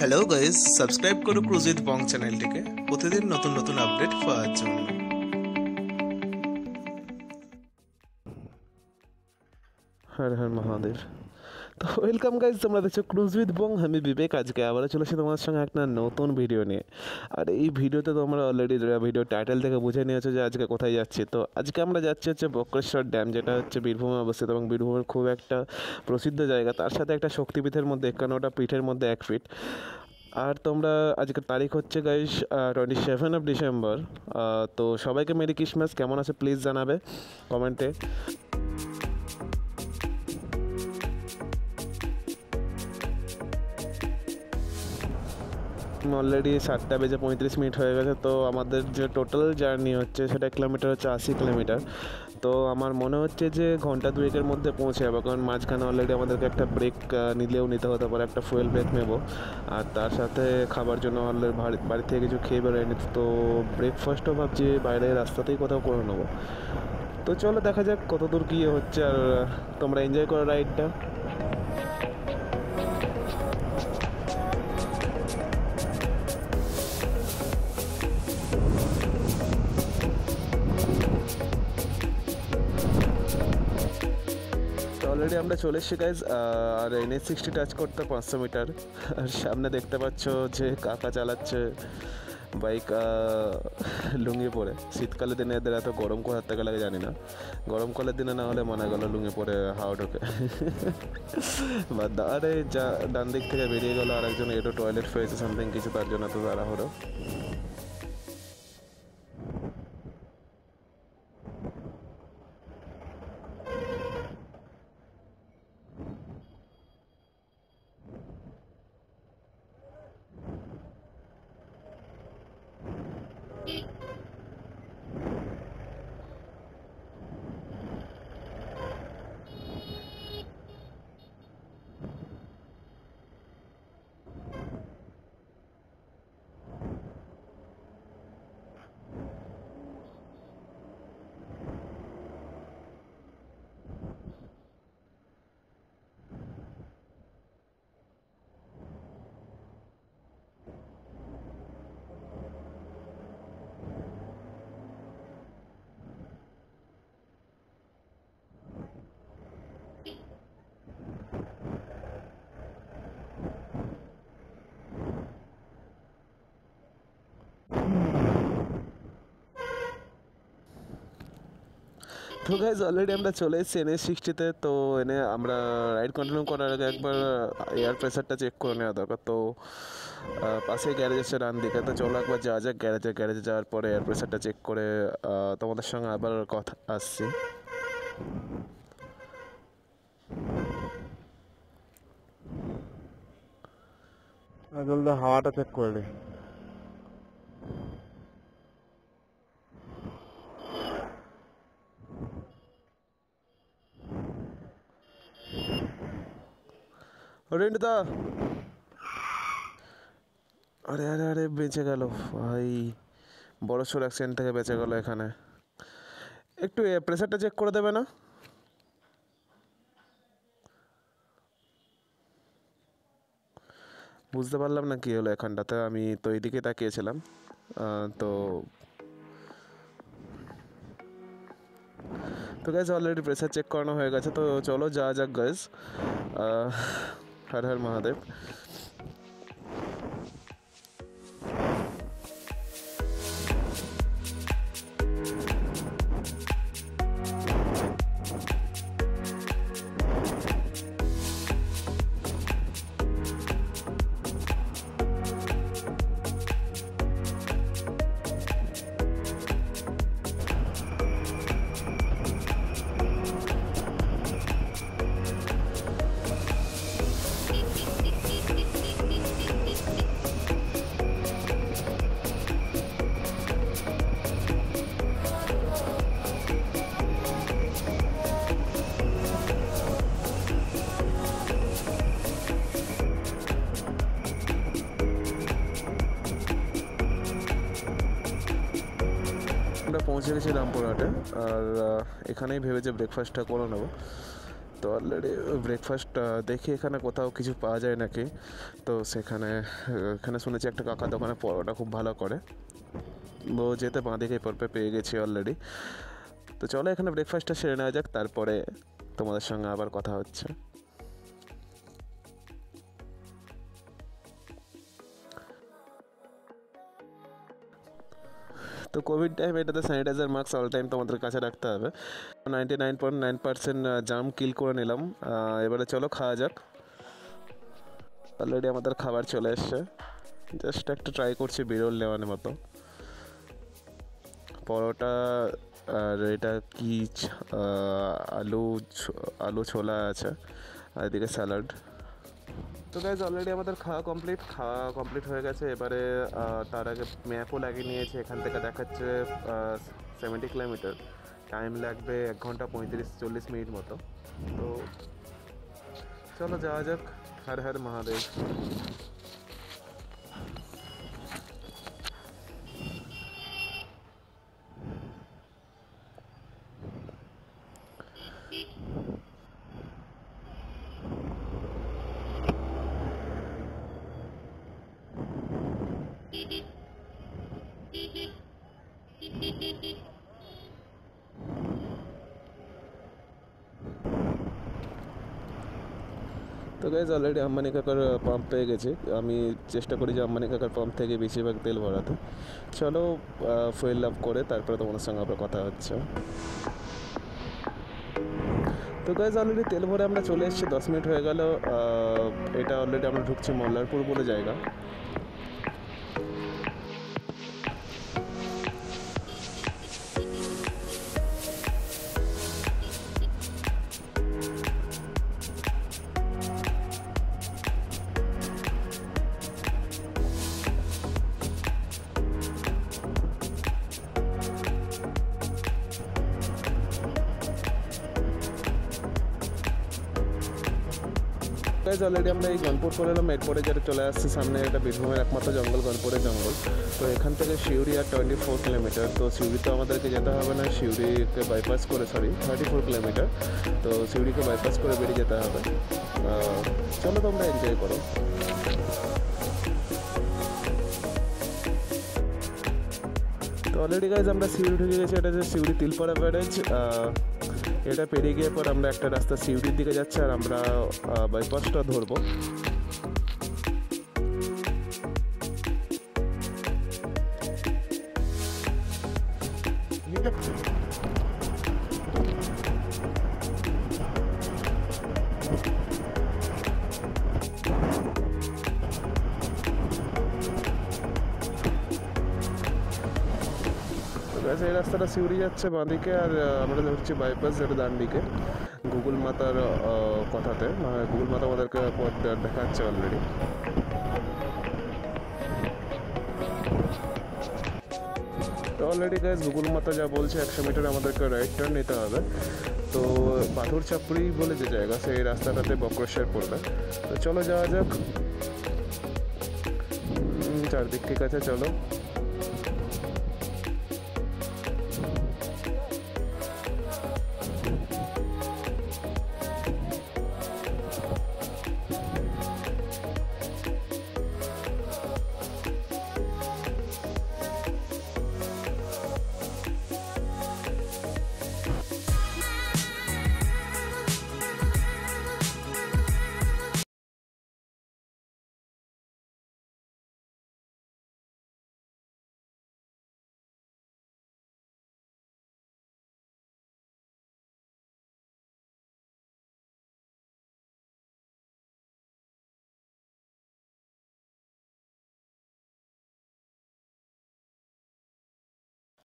Hello guys, subscribe করো ক্রুজিত বং চ্যানেলটিকে প্রতিদিন নতুন নতুন আপডেট পাওয়ার জন্য। হর হর মহাদেব। তো ওয়েলকাম গাইজ, তোমরা দেখছো ক্রুজ উইথ বং। আমি বিবেক। আজকে আবারও চলেছি তোমার সঙ্গে একটা নতুন ভিডিও নিয়ে। আর এই ভিডিওতে তোমরা অলরেডি ভিডিও টাইটেল থেকে বুঝে নিয়েছো যে আজকে কোথায় যাচ্ছি। তো আজকে আমরা যাচ্ছি হচ্ছে বক্রেশ্বর ড্যাম, যেটা হচ্ছে বীরভূমে অবস্থিত এবং বীরভূমের খুব একটা প্রসিদ্ধ জায়গা। তার সাথে একটা শক্তিপীঠের মধ্যে 51টা পীঠের মধ্যে এক পীঠ। আর তোমরা আজকের তারিখ হচ্ছে গাইস 27 ডিসেম্বর। তো সবাইকে মেরি ক্রিসমাস। কেমন আছে প্লিজ জানাবে কমেন্টে। অলরেডি 7:35 হয়ে গেছে। তো আমাদের যে টোটাল জার্নি হচ্ছে সেটা কিলোমিটার হচ্ছে 80 কিলোমিটার। তো আমার মনে হচ্ছে যে ঘন্টা দুয়েকের মধ্যে পৌঁছে যাবো, কারণ মাঝখানে অলরেডি আমাদেরকে একটা ব্রেক নিতে হতে পারে, একটা ফুয়েল ব্রেক নেবো। আর তার সাথে খাবার জন্য অলরেডি বাড়ি থেকে কিছু খেয়ে বেরোয়নি। তো ব্রেকফাস্টও ভাবছি বাইরের রাস্তাতেই কোথাও করে নেবো। তো চলো দেখা যাক কত দূর কী হচ্ছে। আর তোমরা এনজয় করো রাইডটা। অলরেডি আমরা চলে এসেছি গাইজ। আর NH60 টাচ করতে 500 মিটার। আর সামনে দেখতে পাচ্ছ যে কাকা চালাচ্ছে বাইক লুঙ্গি পরে। শীতকালের দিনে এদের এত গরম কোথার থেকে লাগে জানি না। গরমকালের দিনে না হলে মানা গেল লুঙ্গি পরে হাওয়া ঢোকে। বা আরে যা ডান দিক থেকে বেরিয়ে গেলো আর একজন এটো টয়লেট পেয়েছে সামথিং কিছু, তার জন্য তো তাড়াহুড়ো। তো গাইজ অলরেডি আমরা চলে এসেছি NH60-তে। তো এনে আমরা রাইড কন্টিনিউ করার আগে একবার এয়ার প্রেশারটা চেক করে নেওয়া দরকার। তো পাশেই গ্যারেজ আছে ডান দিকে। তো চলো একবার যাওয়া যাক গ্যারেজে যাওয়ার পরে এয়ার প্রেশারটা চেক করে তোমাদের সঙ্গে আবার কথা আসছি। জলদি হাওয়াটা চেক করে নে। রেন্টদা, আরে আরে আরে বেঁচে গেল ভাই, বড় সড় অ্যাক্সিডেন্ট থেকে বেঁচে গেল এখানে। একটু প্রেশারটা চেক করে দেবে না? বুঝতে পারলাম না কী হলো এখানটাতে। আমি তো এইদিকে তাকিয়েছিলাম। তো তো গাইজ অলরেডি প্রেশার চেক করানো হয়ে গেছে। তো চলো যাওয়া যাক গাইজ। হর হর মহাদেব। আমরা পৌঁছে গেছি রামপুরহাটে। আর এখানেই ভেবেছি ব্রেকফাস্টটা করে নেবো। তো অলরেডি ব্রেকফাস্ট দেখি এখানে কোথাও কিছু পাওয়া যায় নাকি। তো এখানে শুনেছি একটা কাকা দোকানে পরোটা খুব ভালো করে, ও যেতে বাঁ দিকেই পড়বে, পেয়ে গেছি অলরেডি। তো চলো এখানে ব্রেকফাস্টটা সেরে নেওয়া যাক, তারপরে তোমাদের সঙ্গে আবার কথা হচ্ছে। তো কোভিড টাইম, এটাতে স্যানিটাইজার মাস্ক অল টাইম তোমাদের কাছে রাখতে হবে। 99.9% জাম কিল করে নিলাম। এবারে চলো খাওয়া যাক। অলরেডি আমাদের খাবার চলে এসছে, জাস্ট একটা ট্রাই করছি বিরল নেওয়ার মতো। পরোটা আর এটা কি আলু ছোলা আছে, আর এদিকে স্যালাড। তো গাইজ অলরেডি আমাদের খাওয়া কমপ্লিট হয়ে গেছে। এবারে তার আগে ম্যাপও লাগিয়ে নিয়েছে, এখান থেকে দেখাচ্ছে 70 কিলোমিটার, টাইম লাগবে 1 ঘন্টা 35-40 মিনিট মতো। তো চলো যাওয়া যাক। হর হর মহাদেব। তো গাইজ অলরেডি আম্বানি কাকার পাম্প পেয়ে গেছি। আমি চেষ্টা করি যে আম্বানি কাকার পাম্প থেকে বেশিরভাগ তেল ভরাতে। চলো ফুয়েল আপ করে তারপরে তোমাদের সঙ্গে আবার কথা হচ্ছে। তো গাইজ অলরেডি তেল ভরে আমরা চলে এসেছি, 10 মিনিট হয়ে গেল। এটা অলরেডি আমরা ঢুকছি মল্লারপুর বলে জায়গা। গাইজ অলরেডি আমরা এই গনপুর করে এলাম, এরপরে যেটা চলে আসছে সামনে, এটা বীরভূমের একমাত্র জঙ্গল, গনপুরের জঙ্গল। তো এখান থেকে সিউড়ি আর 24 কিলোমিটার। তো সিউড়ি তো আমাদেরকে যেতে হবে না, সিউড়িকে বাইপাস করে 34 কিলোমিটার। তো সিউড়িকে বাইপাস করে বেরিয়ে যেতে হবে। চলো তোমরা এনজয় করো। তো অলরেডি গাইজ আমরা সিউড়ি ঢুকে গেছি, এটা হচ্ছে সিউড়ি তিলপাড়া ব্যারেজ। এটা পেরিয়ে গিয়ে পর আমরা একটা রাস্তা সিউড়ির দিকে যাচ্ছি, আর আমরা বাইপাসটা ধরবো। এই রাস্তাটা সিউড়ি যাচ্ছে বাঁদিকে, আর আমরা ধরছি বাইপাস, যেটা ডান দিকে। গুগল মাতার কথাতে, মানে গুগল মাতা আমাদেরকে পথ দেখাচ্ছে অলরেডি। তো অলরেডি গাইজ গুগল মাতা যা বলছে 100 মিটার আমাদেরকে রাইট টার্ন নিতে হবে। তো পাথর চাপড়ি বলে যে জায়গা, সেই রাস্তাটাতে বক্রেশ্বর পড়বে। তো চলো যাওয়া যাক। চারদিক ঠিক আছে, চলো।